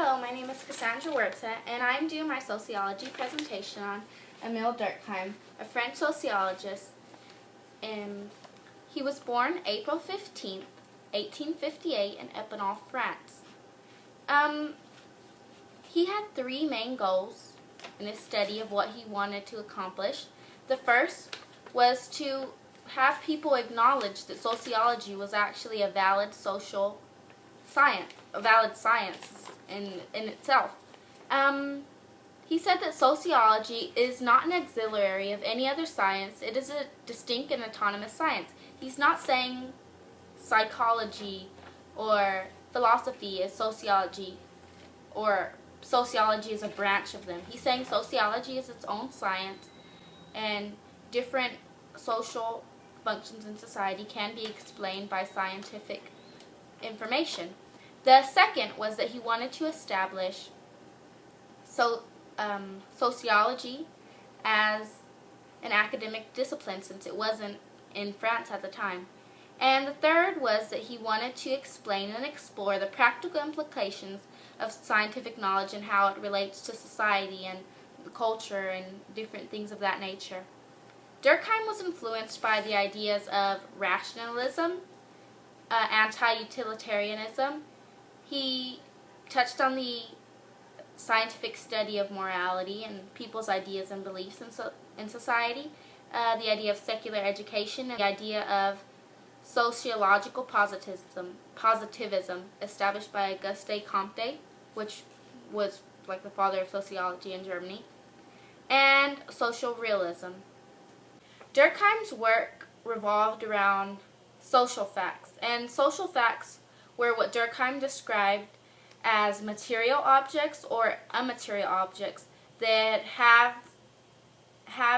Hello, my name is Cassandra and I'm doing my sociology presentation on Emile Durkheim, a French sociologist. He was born April 15th, 1858 in Epinal, France. He had three main goals in his study of what he wanted to accomplish. The first was to have people acknowledge that sociology was actually a valid social science, a valid science in itself. He said that sociology is not an auxiliary of any other science. It is a distinct and autonomous science. He's not saying psychology or philosophy is sociology or sociology is a branch of them. He's saying sociology is its own science and different social functions in society can be explained by scientific information. The second was that he wanted to establish sociology as an academic discipline since it wasn't in France at the time. And the third was that he wanted to explain and explore the practical implications of scientific knowledge and how it relates to society and the culture and different things of that nature. Durkheim was influenced by the ideas of rationalism, anti-utilitarianism. He touched on the scientific study of morality and people's ideas and beliefs in society, the idea of secular education, and the idea of sociological positivism established by Auguste Comte, which was like the father of sociology in Germany, and social realism. Durkheim's work revolved around social facts, and social facts were what Durkheim described as material objects or immaterial objects that have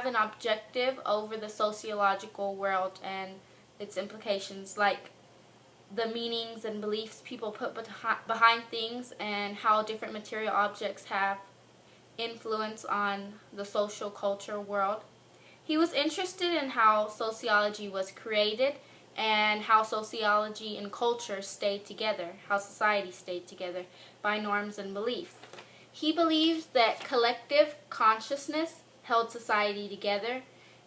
an objective over the sociological world and its implications, like the meanings and beliefs people put behind things and how different material objects have influence on the social culture world. He was interested in how sociology was created and how sociology and culture stayed together, how society stayed together by norms and beliefs. He believed that collective consciousness held society together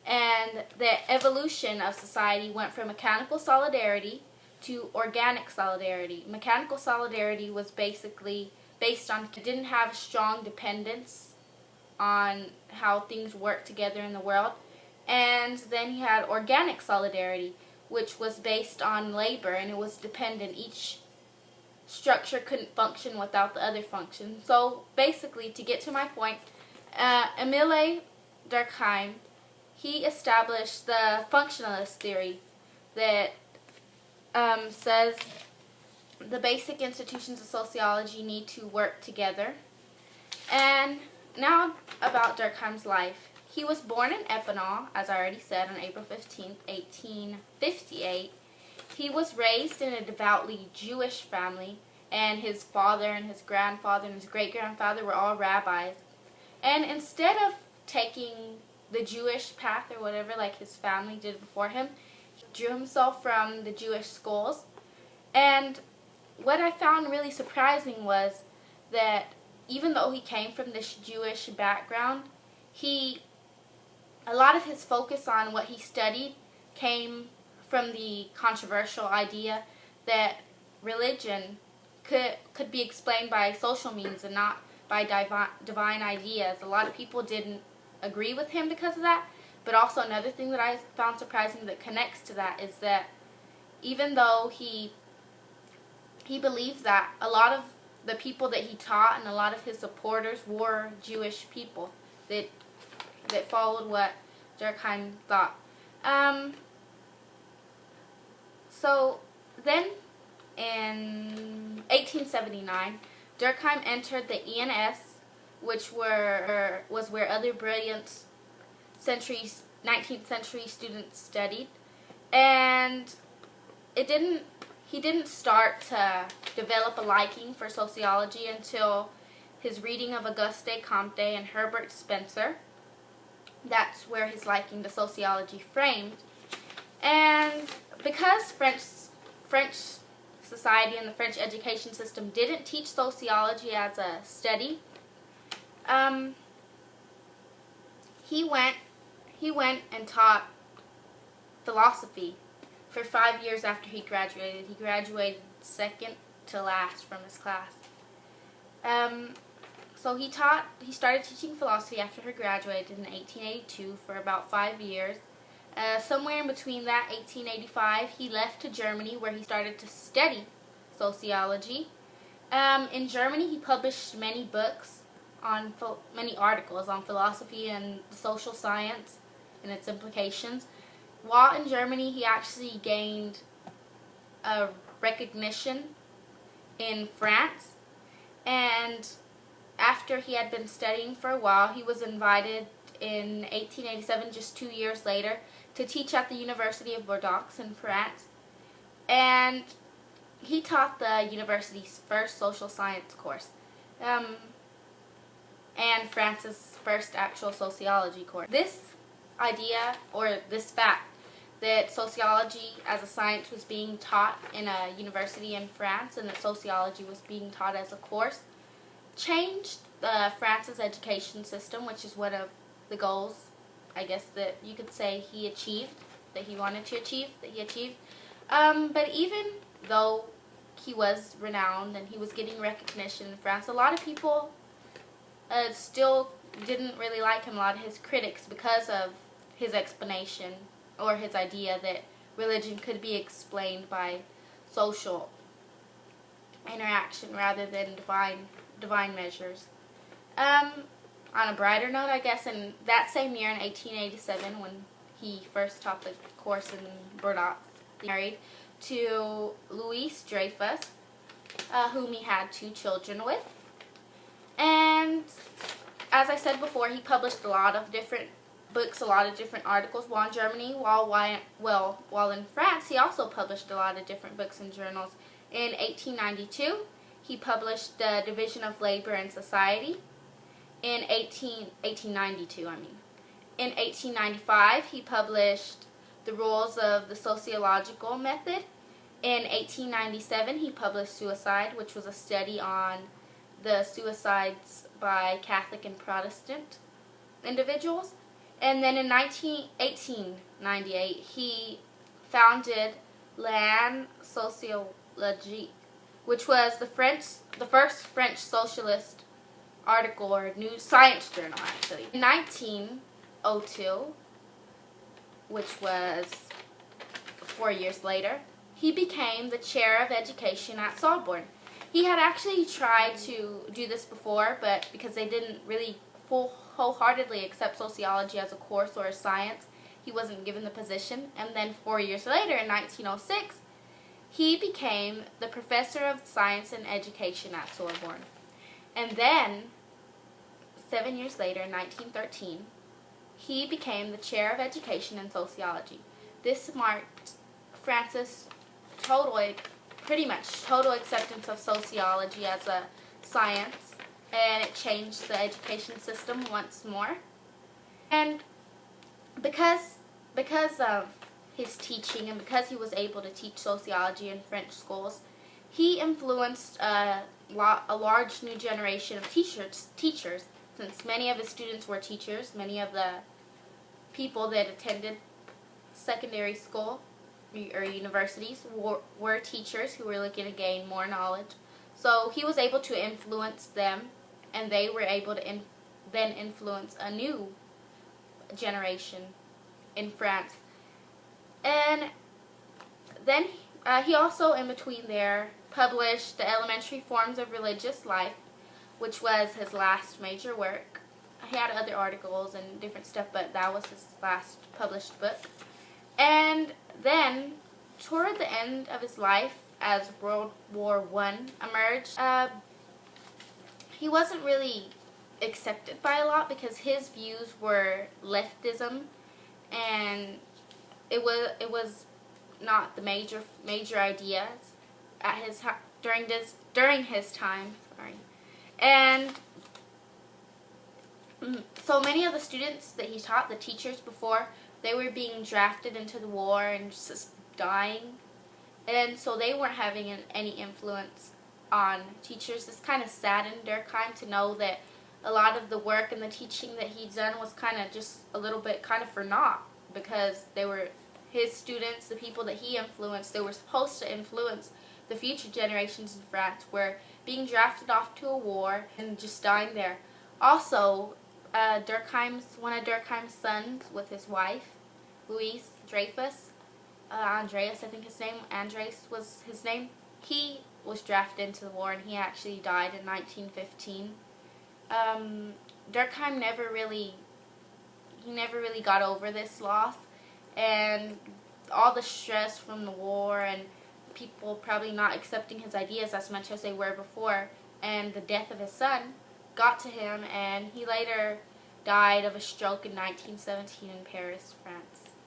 and the evolution of society went from mechanical solidarity to organic solidarity. Mechanical solidarity was basically based on, it didn't have a strong dependence on how things work together in the world. And then he had organic solidarity, which was based on labor and it was dependent. Each structure couldn't function without the other function. So basically, to get to my point, Emile Durkheim, he established the functionalist theory that says the basic institutions of sociology need to work together. And now about Durkheim's life. He was born in Epinal, as I already said, on April 15th, 1858. He was raised in a devoutly Jewish family, and his father and his grandfather and his great-grandfather were all rabbis. And instead of taking the Jewish path or whatever like his family did before him, he drew himself from the Jewish schools. And what I found really surprising was that even though he came from this Jewish background, a lot of his focus on what he studied came from the controversial idea that religion could be explained by social means and not by divine ideas. A lot of people didn't agree with him because of that, but also another thing that I found surprising that connects to that is that even though he believed that, a lot of the people that he taught and a lot of his supporters were Jewish people that followed what Durkheim thought. So then in 1879, Durkheim entered the ENS, which was where other brilliant 19th century students studied, and he didn't start to develop a liking for sociology until his reading of Auguste Comte and Herbert Spencer. That's where his liking to sociology framed. And because French society and the French education system didn't teach sociology as a study. He went and taught philosophy for 5 years after he graduated. He graduated second to last from his class. So he started teaching philosophy after he graduated in 1882 for about 5 years. Somewhere in between that, 1885, he left to Germany where he started to study sociology. In Germany, he published many books many articles on philosophy and social science and its implications. While in Germany, he actually gained a recognition in France, and after he had been studying for a while, he was invited in 1887, just 2 years later, to teach at the University of Bordeaux in France, and he taught the university's first social science course. And France's first actual sociology course. This idea, or this fact, that sociology as a science was being taught in a university in France and that sociology was being taught as a course, changed France's education system, which is one of the goals, I guess, that you could say he achieved, that he wanted to achieve, that he achieved. But even though he was renowned and he was getting recognition in France, a lot of people still didn't really like him, a lot of his critics, because of his explanation or his idea that religion could be explained by social interaction rather than divine measures. On a brighter note, I guess, in that same year in 1887, when he first taught the course in Bordeaux, he married to Louise Dreyfus, whom he had 2 children with. And as I said before, he published a lot of different books, a lot of different articles while in Germany. While in France, he also published a lot of different books and journals. In 1892, he published the Division of Labor and Society. In 1892, In 1895, he published The Rules of the Sociological Method. In 1897, he published Suicide, which was a study on the suicides by Catholic and Protestant individuals. And then in 1898, he founded Sociology, which was the first French socialist article or new science journal, actually. In 1902, which was 4 years later, he became the chair of education at Sorbonne. He had actually tried to do this before, but because they didn't really wholeheartedly accept sociology as a course or a science, he wasn't given the position. And then 4 years later, in 1906, he became the professor of science and education at Sorbonne. And then, 7 years later, in 1913, he became the chair of education and sociology. This marked France's pretty much total acceptance of sociology as a science, and it changed the education system once more. And because of his teaching and because he was able to teach sociology in French schools, he influenced a large new generation of teachers, since many of his students were teachers. Many of the people that attended secondary school or universities were teachers who were looking to gain more knowledge. So he was able to influence them, and they were able to then influence a new generation in France. And then he also, in between there, published The Elementary Forms of Religious Life, which was his last major work. He had other articles and different stuff, but that was his last published book. And then, toward the end of his life, as World War I emerged, he wasn't really accepted by a lot because his views were leftism, and it was not the major ideas at during his time. And so many of the students that he taught, the teachers before, they were being drafted into the war and just dying. and so they weren't having any influence on teachers. This kind of saddened Durkheim to know that a lot of the work and the teaching that he'd done was kind of just a little bit kind of for naught, because they were his students, the people that he influenced. They were supposed to influence the future generations in France, were being drafted off to a war and just dying there. Also, one of Durkheim's sons with his wife, Louise Dreyfus, Andreas, I think his name, Andres was his name. He was drafted into the war, and he actually died in 1915. Durkheim never really got over this loss, and all the stress from the war and people probably not accepting his ideas as much as they were before, and the death of his son got to him, and he later died of a stroke in 1917 in Paris, France.